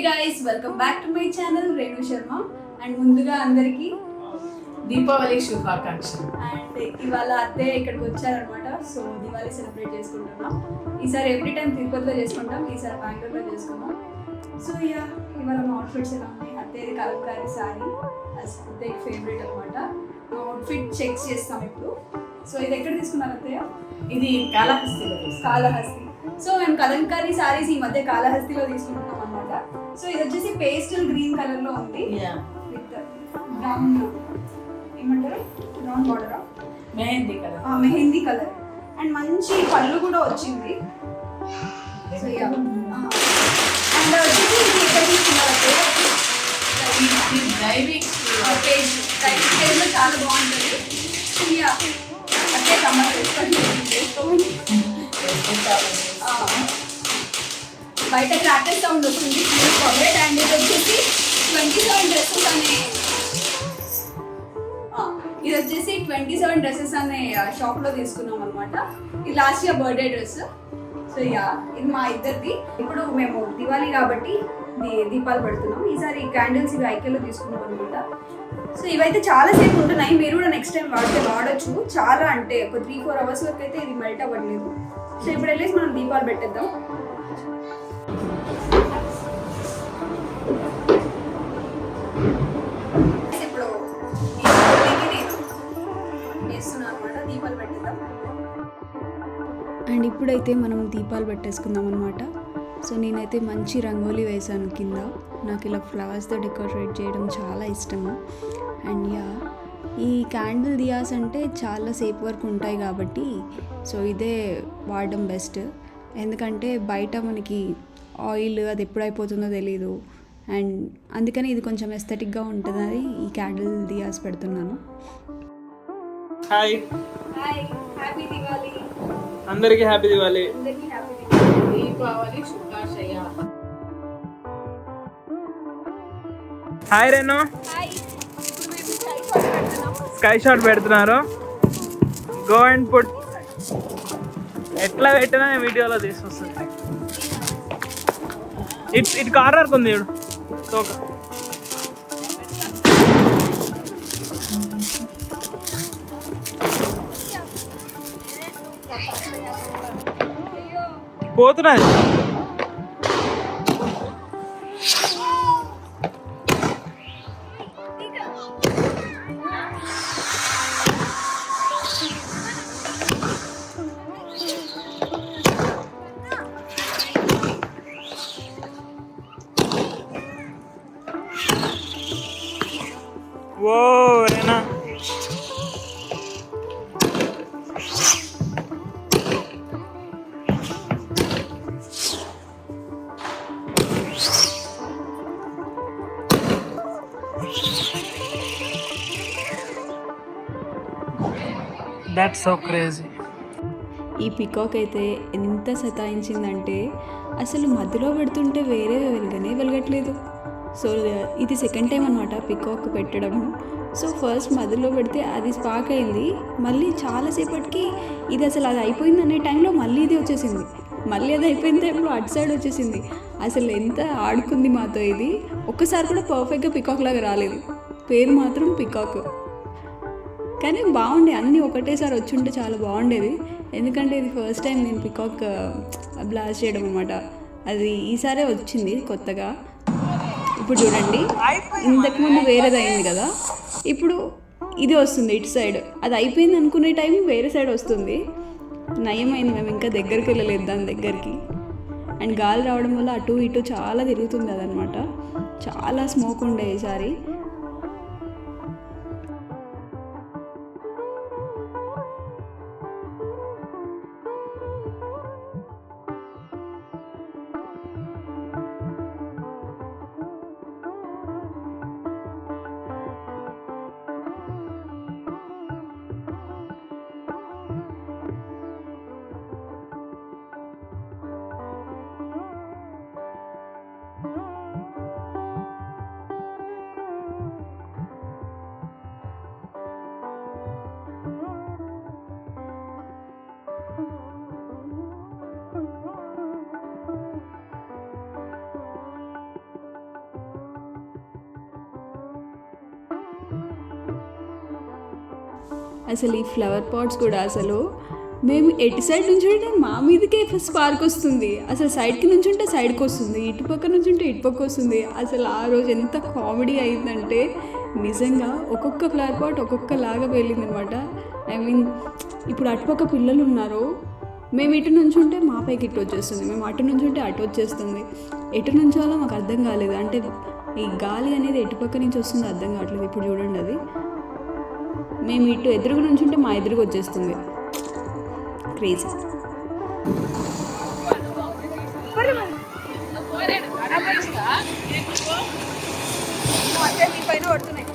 guys, welcome back to my channel Renu Sharma and ముందుగా అందరికి దీపావళి శుభాకాంక్షలు. అండ్ ఇవాళ అత్తయ్య ఇక్కడికి వచ్చారనమాట. సో దివాళీ సెలబ్రేట్ చేసుకుంటున్నాం. ఈసారి ఎవ్రీ టైం తిరుపతిలో చేసుకుంటాం, ఈసారి బెంగళూరులో చేసుకున్నాం. సో ఇవాళ మా అవుట్ఫిట్స్ ఎలా ఉన్నాయి? అత్తయ్యది కలంకారీ సారీ, అత్తయ్య ఫేవరెట్ అనమాట. మా అవుట్ఫిట్ చెక్ చేస్తాం ఇప్పుడు. సో ఇది ఎక్కడ తీసుకున్నారు అత్తయ్య? ఇది కాళహస్తిలో. కాళహస్తి. సో మేము కలంకారీ సారీస్ ఈ మధ్య కాళహస్తిలో తీసుకుంటున్నాం అనమాట. సో ఇది వచ్చేసి పేస్టల్ గ్రీన్ కలర్ లో ఉంది విత్ బ్రౌన్, ఏమంటారు, brown border, mehndi colour, mehndi colour. And మంచి పళ్ళు కూడా వచ్చింది. సో అండ్ వచ్చేసి ఇది ఎక్కడ తీసుకున్నారు పేజ్ లో చాలా బాగుంటుంది. అదే కమ్మర్ వేసుకోండి. బయట క్రాకర్ సౌండ్ వస్తుంది, ప్లీజ్ ఫర్గెట్. అండ్ ఇది వచ్చేసి 27 డ్రెస్సెస్ అనే ఇది వచ్చేసి 27 డ్రెస్సెస్ అనే షాప్లో తీసుకున్నాం అనమాట. ఇది last year birthday dress. So ఇది మా ఇద్దరిది. ఇప్పుడు మేము దివాళీ కాబట్టి దీపాలు పెడుతున్నాం. ఈసారి క్యాండిల్స్ ఇవి ఐకేలో తీసుకున్నాం అనమాట. సో ఇవైతే చాలాసేపు ఉంటున్నాయి, మీరు కూడా నెక్స్ట్ టైం వాడచ్చు. చాలా అంటే ఒక 3-4 అవర్స్ వరకు అయితే ఇది మెల్ట్ అవ్వట్లేదు. సో ఇప్పుడు వెళ్ళేసి మనం దీపాలు పెట్టేద్దాం. ఇప్పుడు వేస్తున్నాను అనమాట, దీపాలు పెట్టేద్దాం. అండ్ ఇప్పుడైతే మనం దీపాలు పెట్టేసుకుందాం అనమాట. సో నేనైతే మంచి రంగోలీ వేసాను కింద. నాకు ఇలా ఫ్లవర్స్తో డెకరేట్ చేయడం చాలా ఇష్టము. అండ్ ఈ క్యాండిల్ దియాస్ అంటే చాలా సేపు వరకు ఉంటాయి కాబట్టి సో ఇదే వాడడం బెస్ట్. ఎందుకంటే బయట మనకి ఆయిల్ అది ఎప్పుడు అయిపోతుందో తెలీదు. అండ్ అందుకని ఇది కొంచెం ఎస్థెటిక్గా ఉంటుందని ఈ క్యాండిల్ దియాస్ పెడుతున్నాను. హాయ్ హ్యాపీ దివాళీ అందరికీ, హ్యాపీ దివాళీ. దీపావళి శుభాశయ. హాయ్ రేణు, స్కై షాట్ పెడుతున్నారు. Go and put. ఎట్లా పెట్టినా వీడియోలో తీసుకొస్తుంది. ఇటు కార్నర్కి ఉంది చూడు తోక. పోతున్నది. ఓ రేనా, దట్స్ సో క్రేజీ. ఈ పికాక్ అయితే ఎంత సతాయించిందంటే అసలు మధ్యలో పెడుతుంటే వేరే వెలగట్లేదు. సో ఇది సెకండ్ టైం అనమాట పికాక్ పెట్టడము. సో ఫస్ట్ మధ్యలో పెడితే అది స్పార్క్ అయింది, మళ్ళీ చాలాసేపటికి ఇది అసలు అది అయిపోయింది అనే టైంలో మళ్ళీ ఇది వచ్చేసింది, మళ్ళీ అది అయిపోయిన టైంలో అటు సైడ్ వచ్చేసింది. అసలు ఎంత ఆడుకుంది మాతో ఇది. ఒక్కసారి కూడా పర్ఫెక్ట్గా పికాక్ లాగా రాలేదు, పేరు మాత్రం పికాక్. కానీ బాగుండే, అన్నీ ఒకటేసారి వచ్చి ఉంటే చాలా బాగుండేది. ఎందుకంటే ఇది ఫస్ట్ టైం నేను పికాక్ బ్లాస్ట్ చేయడం అనమాట. అది ఈసారే వచ్చింది కొత్తగా. ఇప్పుడు చూడండి, ఇంతకుముందు వేరేది అయింది కదా, ఇప్పుడు ఇది వస్తుంది ఇటు సైడ్. అది అయిపోయింది అనుకునే టైం వేరే సైడ్ వస్తుంది. నయమైంది, మేము ఇంకా దగ్గరికి వెళ్ళలేదు దాని దగ్గరికి. అండ్ గాలి రావడం వల్ల అటు ఇటు చాలా తిరుగుతుంది అదనమాట. చాలా స్మోక్ ఉండే ఈసారి. అసలు ఈ ఫ్లవర్ పాట్స్ కూడా అసలు మేము ఎటు సైడ్ నుంచి ఉంటే మా మీదకే స్పార్క్ వస్తుంది, అసలు సైడ్కి నుంచి ఉంటే సైడ్కి వస్తుంది, ఇటు పక్క నుంచి ఉంటే ఇటు పక్క వస్తుంది. అసలు ఆ రోజు ఎంత కామెడీ అయిందంటే నిజంగా ఒక్కొక్క ఫ్లవర్ పాట్ ఒక్కొక్కలాగా వెళ్ళింది అనమాట. ఐ మీన్ ఇప్పుడు అటుపక్క పిల్లలు ఉన్నారు, మేము ఇటు నుంచి ఉంటే మా పైకి ఇటు వచ్చేస్తుంది, మేము అటు నుంచి ఉంటే అటు వచ్చేస్తుంది. ఎటు నుంచాలో మాకు అర్థం కాలేదు, అంటే ఈ గాలి అనేది ఎటుపక్క నుంచి వస్తుందో అర్థం కావట్లేదు. ఇప్పుడు చూడండి, అది మేము ఇటు ఎదురుగా నుంచి ఉంటే మా ఎదురుగా వచ్చేస్తుంది. క్రేజీ. పైన పడుతున్నాయి.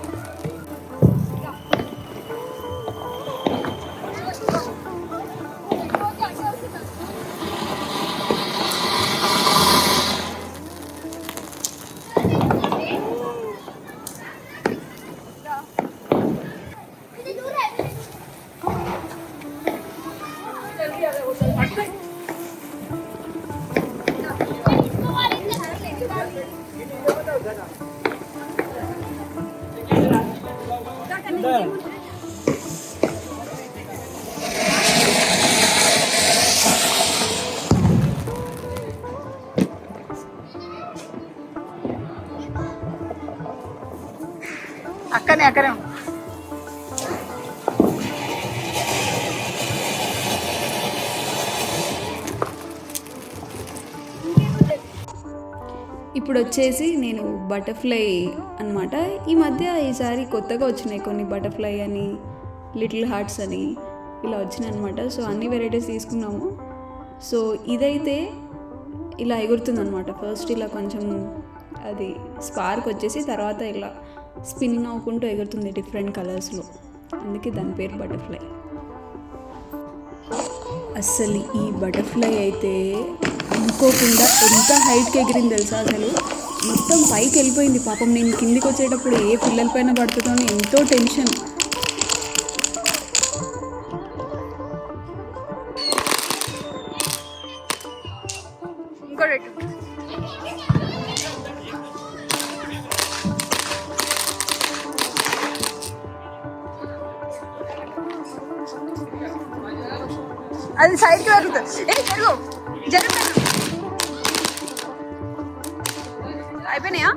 అక్కడే ఇప్పుడు వచ్చేసి నేను బటర్ఫ్లై అనమాట. ఈసారి కొత్తగా వచ్చినాయి కొన్ని, బటర్ఫ్లై అని, లిటిల్ హార్ట్స్ అని ఇలా వచ్చినాయి అనమాట. సో అన్ని వెరైటీస్ తీసుకున్నాము. సో ఇదైతే ఇలా ఎగురుతుంది అనమాట. ఫస్ట్ ఇలా కొంచెం అది స్పార్క్ వచ్చేసి తర్వాత ఇలా స్పిన్ అవ్వకుంటూ ఎగురుతుంది డిఫరెంట్ కలర్స్లో, అందుకే దాని పేరు బటర్ఫ్లై. అస్సలు ఈ బటర్ఫ్లై అయితే అనుకోకుండా ఎంత హైట్కి ఎగిరింది తెలుసా, అసలు మొత్తం పైకి వెళ్ళిపోయింది. పాపం నేను కిందికి వచ్చేటప్పుడు ఏ పిల్లల పైన పడుతుందో అని ఎంతో టెన్షన్. అది సైడ్కి జరుగుతుంది. అయిపోయినాయా?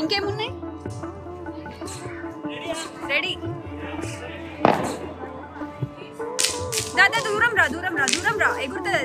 ఇంకేమున్నాయి? రెడీ. దాదా దూరం రా ఎగురుతుంది.